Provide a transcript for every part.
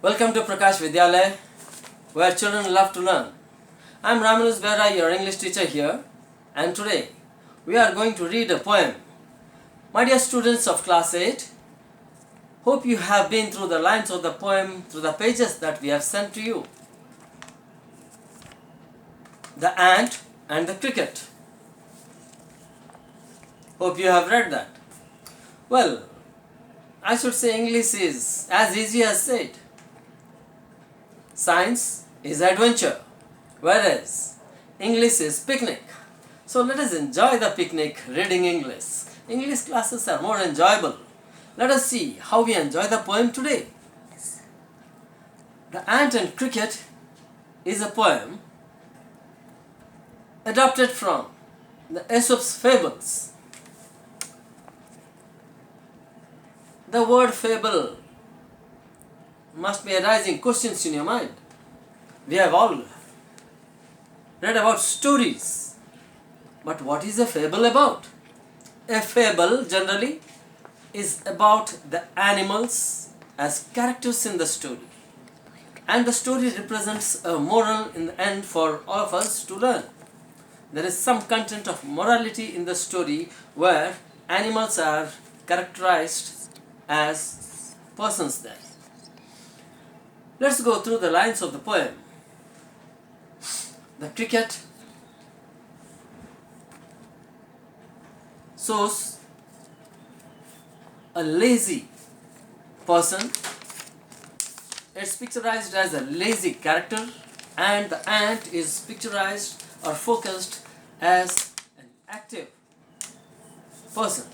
Welcome to Prakash Vidyalaya, where children love to learn. I am Ramanuj Sir, your English teacher here, and today we are going to read a poem. My dear students of class 8, hope you have been through the lines of the poem, through the pages that we have sent to you. The Ant and the Cricket. Hope you have read that. Well, I should say English is as easy as said. Science is adventure, whereas English is picnic. So let us enjoy the picnic reading English. English classes are more enjoyable. Let us see how we enjoy the poem today. The Ant and Cricket is a poem adapted from the Aesop's fables. The word fable must be arising questions in your mind. We have all read about stories, but what is a fable about? A fable generally is about the animals as characters in the story, and the story represents a moral in the end for all of us to learn. There is some content of morality in the story where animals are characterized as persons there. Let's go through the lines of the poem. The cricket shows a lazy person. It's picturized as a lazy character, and the ant is picturized or focused as an active person.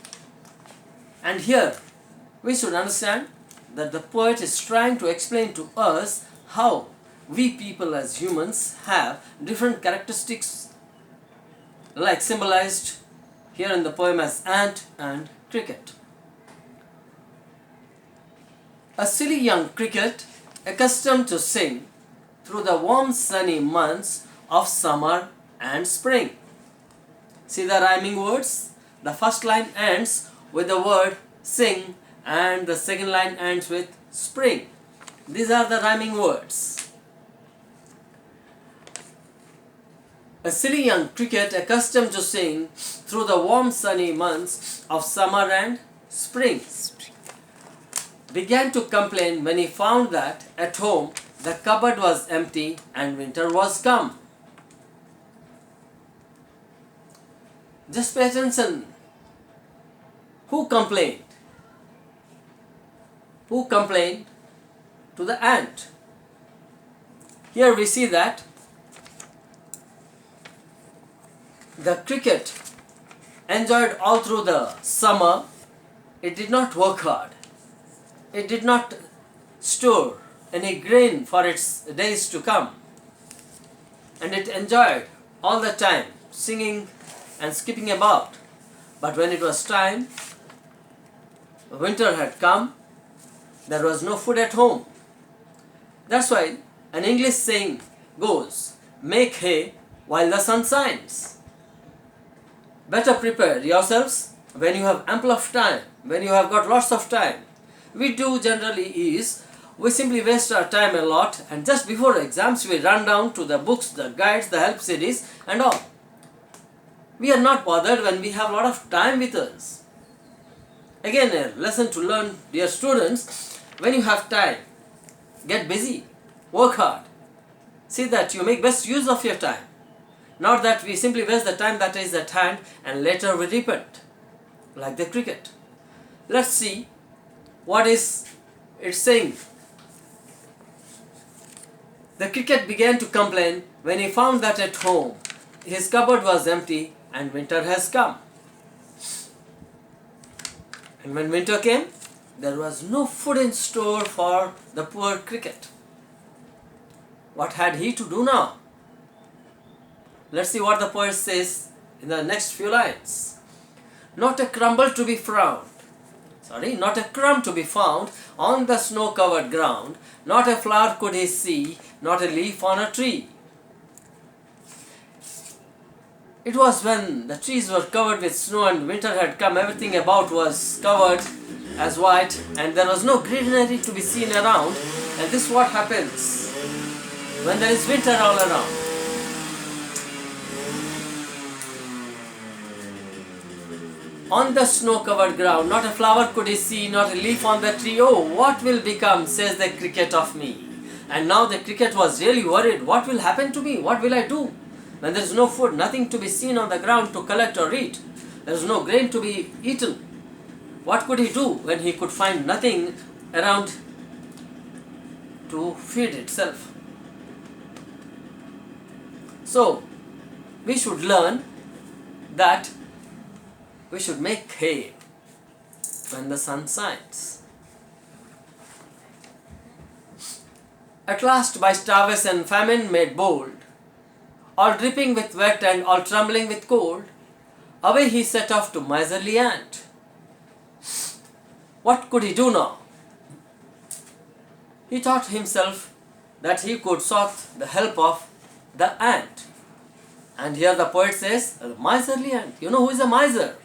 And here we should understand that the poet is trying to explain to us how we people as humans have different characteristics, like symbolized here in the poem as ant and cricket. A silly young cricket, accustomed to sing through the warm sunny months of summer and spring. See the rhyming words? The first line ends with the word sing, and the second line ends with spring. These are the rhyming words. A silly young cricket, accustomed to sing through the warm sunny months of summer and spring, began to complain when he found that at home the cupboard was empty and winter was come. Just pay attention. Who complained? Who complained? To the ant. Here we see that the cricket enjoyed all through the summer. It did not work hard. It did not store any grain for its days to come. And it enjoyed all the time singing and skipping about. But when it was time, winter had come, there was no food at home. That's why an English saying goes, make hay while the sun shines. Better prepare yourselves when you have ample of time, when you have got lots of time. We do generally is, we simply waste our time a lot, and just before exams we run down to the books, the guides, the help series and all. We are not bothered when we have a lot of time with us. Again, a lesson to learn, dear students. When you have time, get busy, work hard. See that you make best use of your time. Not that we simply waste the time that is at hand and later we repent, like the cricket. Let's see what is it saying. The cricket began to complain when he found that at home his cupboard was empty and winter has come. And when winter came, there was no food in store for the poor cricket. What had he to do now? Let's see what the poet says in the next few lines. Not a crumble to be found. Not a crumb to be found on the snow-covered ground. Not a flower could he see, not a leaf on a tree. It was when the trees were covered with snow and winter had come, everything about was covered as white, and there was no greenery to be seen around. And this is what happens when there is winter all around. On the snow-covered ground, not a flower could he see, not a leaf on the tree. Oh, what will become, says the cricket, of me? And now the cricket was really worried. What will happen to me? What will I do? When there is no food, nothing to be seen on the ground to collect or eat. There is no grain to be eaten. What could he do when he could find nothing around to feed itself? So, we should learn that we should make hay when the sun shines. At last, by starvation, famine made bold, all dripping with wet and all trembling with cold, away he set off to miserly ant. What could he do now? He thought himself that he could sought the help of the ant. And here the poet says, a miserly ant. You know who is a miser?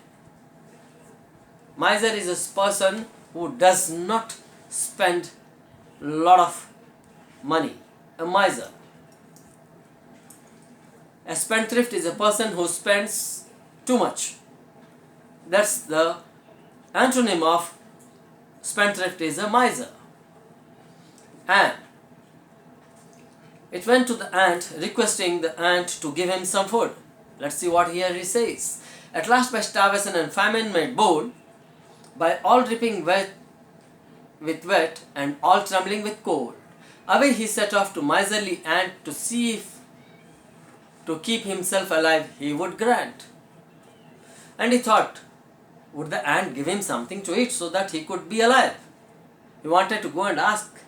Miser is a person who does not spend a lot of money. A miser. A spendthrift is a person who spends too much. That's the antonym of spendthrift, is a miser. And it went to the ant, requesting the ant to give him some food. Let's see what here he says. At last, by starvation and famine made bold, by all dripping wet with wet and all trembling with cold, away he set off to miserly ant to see if to keep himself alive he would grant. And he thought, would the ant give him something to eat so that he could be alive? He wanted to go and ask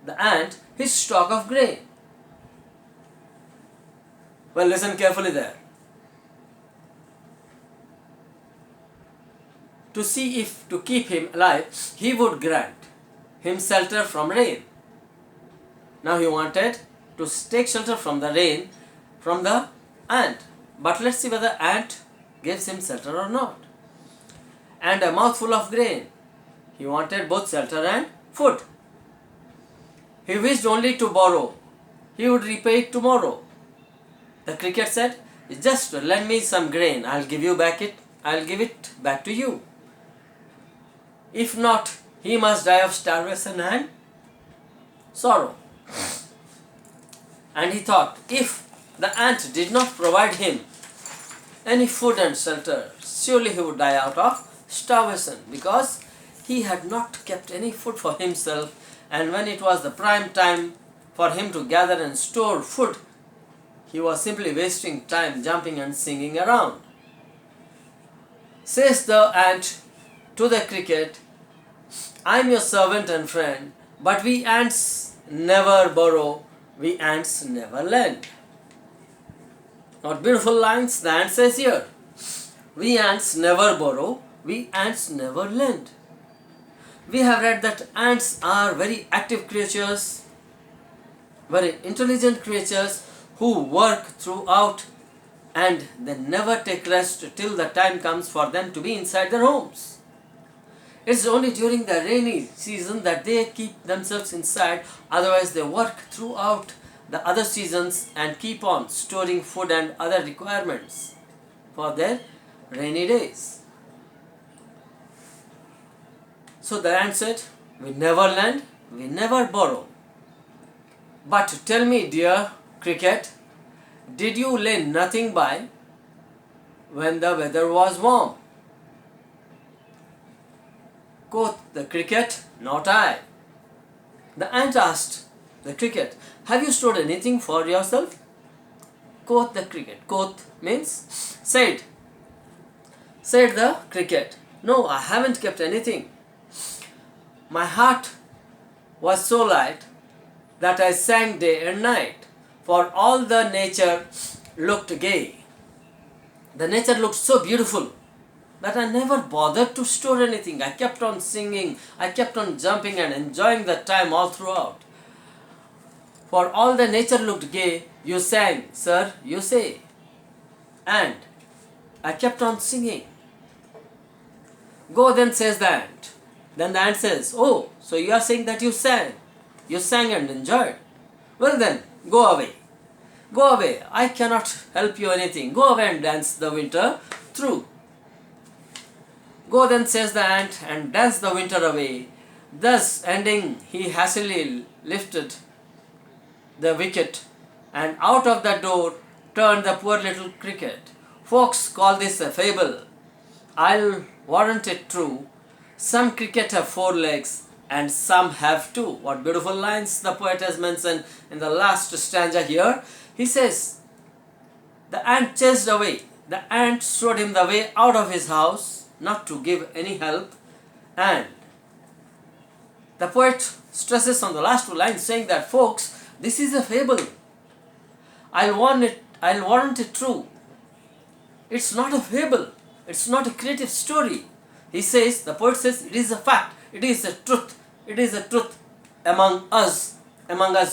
the ant his stock of grain. Well, listen carefully there. To see if to keep him alive he would grant him shelter from rain. Now he wanted to take shelter from the rain from the ant. But let's see whether ant gives him shelter or not. And a mouthful of grain. He wanted both shelter and food. He wished only to borrow. He would repay it tomorrow. The cricket said, just lend me some grain. I'll give it back to you. If not, he must die of starvation and sorrow. And he thought, if the ant did not provide him any food and shelter, surely he would die out of starvation, because he had not kept any food for himself, and when it was the prime time for him to gather and store food, he was simply wasting time jumping and singing around. Says the ant to the cricket, I am your servant and friend, but we ants never borrow, we ants never lend. Not beautiful lines the ant says here. We ants never borrow, we ants never lend. We have read that ants are very active creatures, very intelligent creatures who work throughout, and they never take rest till the time comes for them to be inside their homes. It's only during the rainy season that they keep themselves inside, otherwise they work throughout the other seasons and keep on storing food and other requirements for their rainy days. So the ant said, we never lend, we never borrow. But tell me, dear cricket, did you lay nothing by when the weather was warm? Quoth the cricket, not I. The ant asked the cricket, have you stored anything for yourself? Quoth the cricket. Quoth means said. Said the cricket, no, I haven't kept anything. My heart was so light that I sang day and night, for all the nature looked gay. The nature looked so beautiful that I never bothered to store anything. I kept on singing, I kept on jumping and enjoying the time all throughout. For all the nature looked gay, you sang, sir, you say. And I kept on singing. Go then, says the ant. Then the ant says, oh, so you are saying that you sang. You sang and enjoyed. Well then, go away. Go away. I cannot help you anything. Go away and dance the winter through. Go then, says the ant, and dance the winter away. Thus ending, he hastily lifted the wicket, and out of the door turned the poor little cricket. Folks call this a fable. I'll warrant it true. Some cricket have 4 legs, and some have 2. What beautiful lines the poet has mentioned in the last stanza here. He says, the ant chased away. The ant showed him the way out of his house, not to give any help. And the poet stresses on the last 2 lines, saying that, folks, this is a fable. I'll warrant it true. It's not a fable. It's not a creative story. He says, the poet says, it is a fact. It is a truth. It is a truth among us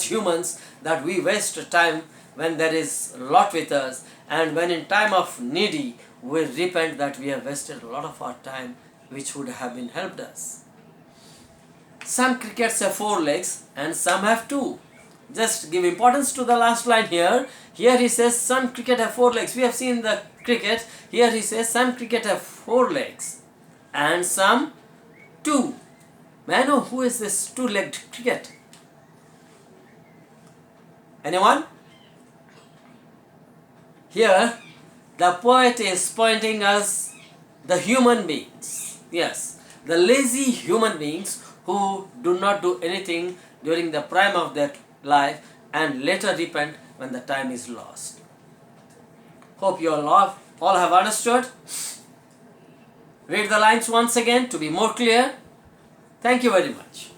humans, that we waste time when there is a lot with us, and when in time of needy we repent that we have wasted a lot of our time which would have been helped us. Some crickets have 4 legs and some have 2. Just give importance to the last line here. Here he says some cricket have 4 legs. We have seen the cricket. Here he says some cricket have 4 legs and some 2. May I know who is this 2-legged cricket? Anyone? Here the poet is pointing us the human beings. Yes, the lazy human beings who do not do anything during the prime of their life and later repent when the time is lost. Hope you all have understood. Read the lines once again to be more clear. Thank you very much.